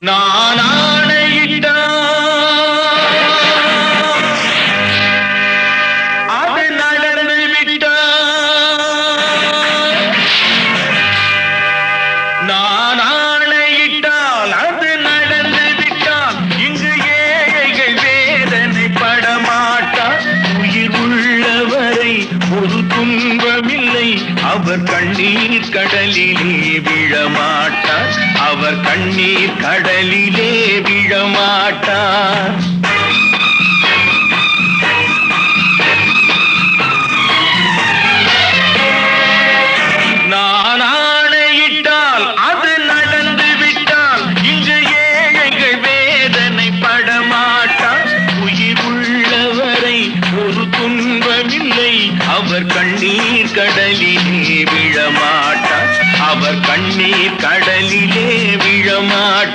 நான் ஆணையிட்டால் அது நடந்து விட்டால், நான் ஆணையிட்டால் அது நடந்து விட்டால், இங்கு ஏழைகள் வேதனை படமாட்டார். உயிர் உள்ளவரை ஒரு துன்பமில்லை, அவர் கண்ணீர் கடலிலே விழமாட்டார், அவர் கண்ணீர் கடலிலே விழமாட்டார்.